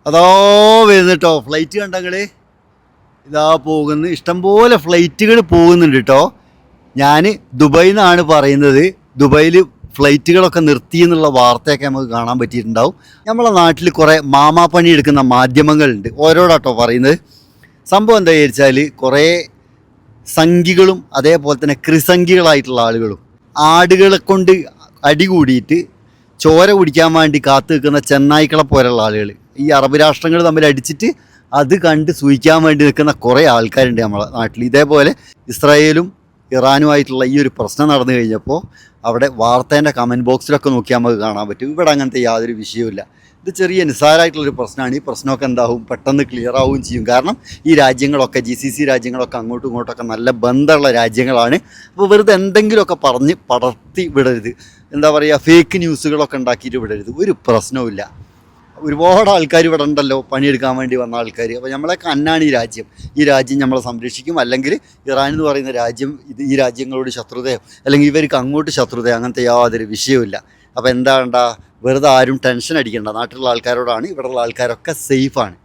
അതോ വരുന്നു ഫ്ലൈറ്റ് കണ്ടങ്ങള് ഇതാ പോകുന്നു. ഇഷ്ടംപോലെ ഫ്ലൈറ്റുകൾ പോകുന്നുണ്ട് കേട്ടോ. ഞാൻ ദുബായിൽ നിന്നാണ് പറയുന്നത്. ദുബായിൽ ഫ്ലൈറ്റുകളൊക്കെ നിർത്തി എന്നുള്ള വാർത്തയൊക്കെ നമുക്ക് കാണാൻ പറ്റിയിട്ടുണ്ടാവും. നമ്മളെ നാട്ടിൽ കുറേ മാമാപ്പണി എടുക്കുന്ന മാധ്യമങ്ങളുണ്ട്, ഓരോടാട്ടോ പറയുന്നത്. സംഭവം എന്താ വിചാരിച്ചാൽ കുറേ സംഘികളും അതേപോലെ തന്നെ കൃസംഘികളായിട്ടുള്ള ആളുകളും ആടുകളെ കൊണ്ട് അടികൂടിയിട്ട് ചോര കുടിക്കാൻ വേണ്ടി കാത്തു നിൽക്കുന്ന ചെന്നായ്ക്കളെ പോലുള്ള ആളുകൾ, ഈ അറബ് രാഷ്ട്രങ്ങൾ തമ്മിൽ അടിച്ചിട്ട് അത് കണ്ട് സൂഹിക്കാൻ വേണ്ടി നിൽക്കുന്ന കുറേ ആൾക്കാരുണ്ട് നമ്മളെ നാട്ടിൽ. ഇതേപോലെ ഇസ്രായേലും ഇറാനുമായിട്ടുള്ള ഈ ഒരു പ്രശ്നം നടന്നു കഴിഞ്ഞപ്പോൾ അവിടെ വാർത്തേൻ്റെ കമൻറ്റ് ബോക്സിലൊക്കെ നോക്കിയാൽ നമുക്ക് കാണാൻ പറ്റും. ഇവിടെ അങ്ങനത്തെ യാതൊരു വിഷയവുമില്ല. ഇത് ചെറിയ നിസ്സാരമായിട്ടുള്ളൊരു പ്രശ്നമാണ്. ഈ പ്രശ്നമൊക്കെ എന്താവും, പെട്ടെന്ന് ക്ലിയർ ആവുകയും ചെയ്യും. കാരണം ഈ രാജ്യങ്ങളൊക്കെ GCC രാജ്യങ്ങളൊക്കെ അങ്ങോട്ടും ഇങ്ങോട്ടൊക്കെ നല്ല ബന്ധമുള്ള രാജ്യങ്ങളാണ്. അപ്പോൾ വെറുതെ എന്തെങ്കിലുമൊക്കെ പറഞ്ഞ് പടർത്തി വിടരുത്. എന്താ പറയുക, ഫേക്ക് ന്യൂസുകളൊക്കെ ഉണ്ടാക്കിയിട്ട് വിടരുത്. ഒരു പ്രശ്നവുമില്ല. ഒരുപാട് ആൾക്കാർ ഇവിടെ ഉണ്ടല്ലോ, പണിയെടുക്കാൻ വേണ്ടി വന്ന ആൾക്കാർ. അപ്പോൾ നമ്മളൊക്കെ അന്നാണ് ഈ രാജ്യം. ഈ രാജ്യം നമ്മളെ സംരക്ഷിക്കും. അല്ലെങ്കിൽ ഇറാൻ എന്ന് പറയുന്ന രാജ്യം ഈ രാജ്യങ്ങളോട് ശത്രുതയോ അല്ലെങ്കിൽ ഇവർക്ക് അങ്ങോട്ട് ശത്രുതയോ അങ്ങനത്തെ യാതൊരു വിഷയവുമില്ല. അപ്പോൾ എന്താ വെറുതെ ആരും ടെൻഷൻ അടിക്കേണ്ട. നാട്ടിലുള്ള ആൾക്കാരോടാണ്, ഇവിടെയുള്ള ആൾക്കാരൊക്കെ സേഫാണ്.